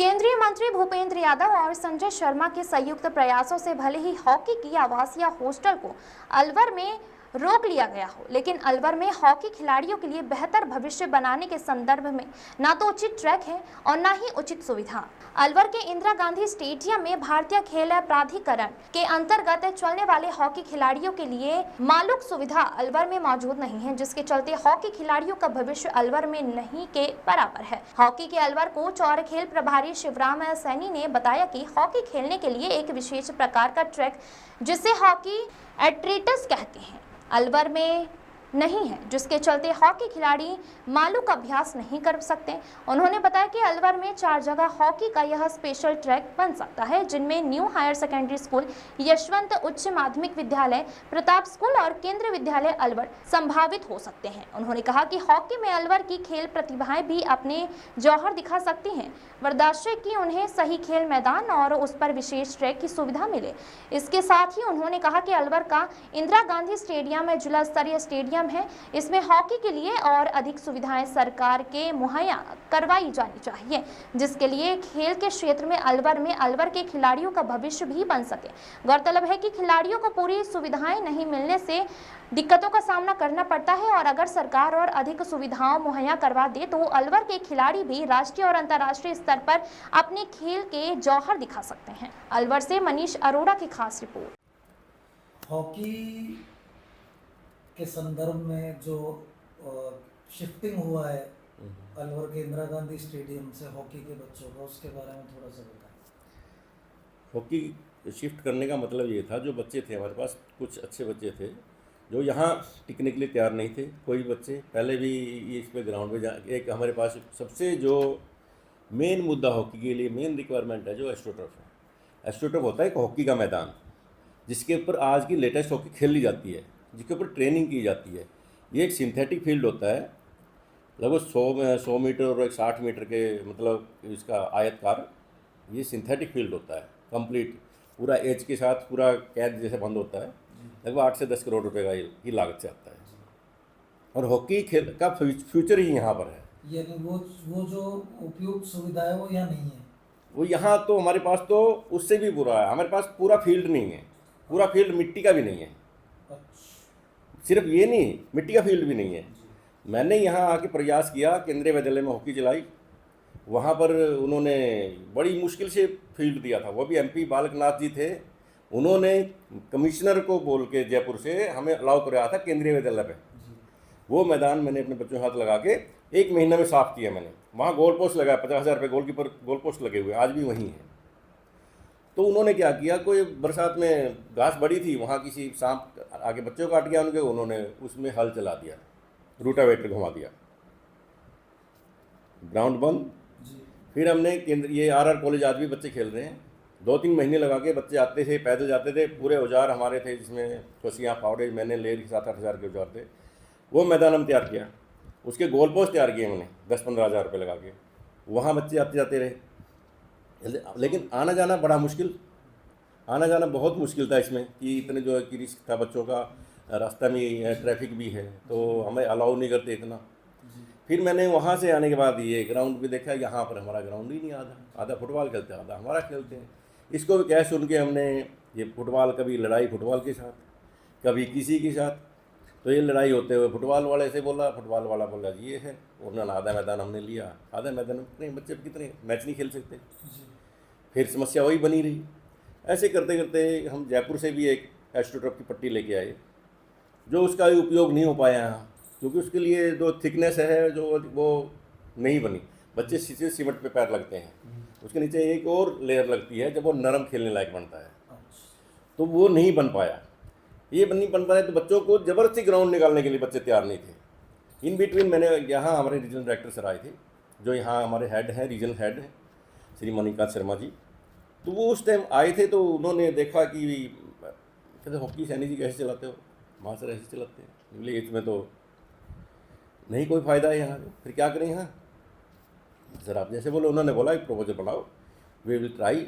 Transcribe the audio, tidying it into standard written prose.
केंद्रीय मंत्री भूपेंद्र यादव और संजय शर्मा के संयुक्त प्रयासों से भले ही हॉकी की आवासीय हॉस्टल को अलवर में रोक लिया गया हो, लेकिन अलवर में हॉकी खिलाड़ियों के लिए बेहतर भविष्य बनाने के संदर्भ में न तो उचित ट्रैक है और न ही उचित सुविधा। अलवर के इंदिरा गांधी स्टेडियम में भारतीय खेल प्राधिकरण के अंतर्गत चलने वाले हॉकी खिलाड़ियों के लिए मालूक सुविधा अलवर में मौजूद नहीं है, जिसके चलते हॉकी खिलाड़ियों का भविष्य अलवर में नहीं के बराबर है। हॉकी के अलवर कोच और खेल प्रभारी शिवराम सैनी ने बताया कि हॉकी खेलने के लिए एक विशेष प्रकार का ट्रैक, जिसे हॉकी एट्रीटस कहते हैं, अलवर में नहीं है, जिसके चलते हॉकी खिलाड़ी मालूक अभ्यास नहीं कर सकते। उन्होंने बताया कि अलवर में 4 जगह हॉकी का यह स्पेशल ट्रैक बन सकता है, जिनमें new hire secondary school, Yashwant उच्च माध्यमिक विद्यालय, प्रताप स्कूल और केंद्रीय विद्यालय अलवर संभावित हो सकते हैं। उन्होंने कहा कि हॉकी में अलवर की खेल प्रतिभाएं भी अपने जौहर दिखा सकती हैं, बर्दाश्त कि उन्हें सही खेल मैदान और उस पर विशेष ट्रैक की सुविधा मिले। इसके साथ ही उन्होंने कहा कि अलवर का इंदिरा गांधी स्टेडियम जिला स्तरीय स्टेडियम है, इसमें हॉकी के लिए और अधिक सुविधाएं सरकार के मुहैया करवाई जानी चाहिए, जिसके लिए खेल के क्षेत्र में अलवर के खिलाड़ियों का भविष्य भी बन सके। गौरतलब है कि खिलाड़ियों को पूरी सुविधाएं नहीं मिलने से दिक्कतों का सामना करना पड़ता है, और अगर सरकार और अधिक सुविधाओं मुहैया करवा दे तो अलवर के खिलाड़ी भी राष्ट्रीय और अंतर्राष्ट्रीय स्तर पर अपने खेल के जौहर दिखा सकते हैं। अलवर से मनीष अरोड़ा की खास रिपोर्ट। हॉकी के संदर्भ में जो शिफ्टिंग हुआ है अलवर के इंदिरा गांधी स्टेडियम से हॉकी के बच्चों का, उसके बारे में थोड़ा सा बताएं। हॉकी शिफ्ट करने का मतलब ये था, जो बच्चे थे हमारे पास, कुछ अच्छे बच्चे थे जो यहाँ टिकने के लिए तैयार नहीं थे। कोई बच्चे पहले भी इस पे ग्राउंड पे एक हमारे पास सबसे जो मेन मुद्दा हॉकी के लिए मेन रिक्वायरमेंट है, जो एस्ट्रोटर्फ है। एस्ट्रोटर्फ होता है एक हॉकी का मैदान, जिसके ऊपर आज की लेटेस्ट हॉकी खेली जाती है, जिसके ऊपर ट्रेनिंग की जाती है। ये एक सिंथेटिक फील्ड होता है, लगभग 100 मीटर और 60 मीटर के मतलब इसका आयतकार ये सिंथेटिक फील्ड होता है। कंप्लीट पूरा एज के साथ पूरा कैद जैसे बंद होता है। लगभग 8 से 10 करोड़ रुपए का ये लागत से आता है, और हॉकी खेल का फ्यूचर ही यहाँ पर है। यानी वो जो उपयुक्त सुविधा है वो यहाँ नहीं है। वो यहाँ तो हमारे पास तो उससे भी बुरा है। हमारे पास पूरा फील्ड नहीं है, पूरा फील्ड मिट्टी का भी नहीं है। सिर्फ ये नहीं, मिट्टी का फील्ड भी नहीं है। मैंने यहाँ आके प्रयास किया, केंद्रीय विद्यालय में हॉकी चलाई, वहाँ पर उन्होंने बड़ी मुश्किल से फील्ड दिया था। वो भी MP बालकनाथ जी थे, उन्होंने कमिश्नर को बोल के जयपुर से हमें अलाउ कराया था केंद्रीय विद्यालय पे। वो मैदान मैंने अपने बच्चों के हाथ लगा के 1 महीना में साफ़ किया मैंने। वहाँ गोल पोस्ट लगाया, 50,000 रुपये गोलकीपर गोल पोस्ट लगे हुए, आज भी वहीं हैं। तो उन्होंने क्या किया, कोई बरसात में घास बड़ी थी, वहाँ किसी सांप आगे बच्चों काट गया उनके, उन्होंने उसमें हल चला दिया, रूटावेटर घुमा दिया, ग्राउंड बंद। फिर हमने ये RR कॉलेज आज भी बच्चे खेल रहे हैं। 2-3 महीने लगा के बच्चे आते थे, पैदल जाते थे, पूरे औजार हमारे थे, जिसमें फसियाँ, फावड़े, मैंने ले 7-8 हज़ार के औजार थे। वो मैदान हम तैयार किया, उसके गोल पोस्ट तैयार किए मैंने 10-15 हज़ार रुपये लगा के। वहाँ बच्चे आते जाते रहे, लेकिन आना जाना बड़ा मुश्किल, आना जाना बहुत मुश्किल था इसमें, कि इतने जो है कि रिस्क था बच्चों का, रास्ता में ट्रैफिक भी है तो हमें अलाउ नहीं करते इतना। फिर मैंने वहाँ से आने के बाद ये ग्राउंड भी देखा, यहाँ पर हमारा ग्राउंड ही नहीं, आधा फुटबॉल खेलते हैं, आधा हमारा खेलते हैं। इसको भी कह सुन के हमने ये फुटबॉल, कभी लड़ाई फुटबॉल के साथ, कभी किसी के साथ, तो ये लड़ाई होते हुए फुटबॉल वाले से बोला, फुटबॉल वाला बोला जी ये है, उन्होंने आधा मैदान हमने लिया। आधा मैदान में कितने बच्चे कितने मैच नहीं खेल सकते, फिर समस्या वही बनी रही। ऐसे करते करते हम जयपुर से भी एक एस्ट्रोटर्फ की पट्टी लेके आए, जो उसका उपयोग नहीं हो पाया यहाँ, क्योंकि उसके लिए जो थिकनेस है जो वो नहीं बनी। बच्चे सीधे सीमेंट पे पैर लगते हैं, उसके नीचे एक और लेयर लगती है जब वो नरम खेलने लायक बनता है, तो वो नहीं बन पाया। ये नहीं बन पाया तो बच्चों को ज़बरदस्ती ग्राउंड निकालने के लिए बच्चे तैयार नहीं थे। इन बिटवीन मैंने यहाँ हमारे रीजनल डायरेक्टर सर आए थे, जो यहाँ हमारे हेड हैं, रीजनल हेड हैं श्री मणिकांत शर्मा जी। तो वो उस टाइम आए थे, तो उन्होंने देखा कि कहते हॉकी सैनी जी कैसे चलाते हो, वहाँ सर ऐसे चलाते हैं, बोले इसमें तो नहीं कोई फ़ायदा है यहाँ पे, फिर क्या करें यहाँ। सर आप जैसे बोले, उन्होंने बोला एक प्रपोजल बनाओ, वी विल ट्राई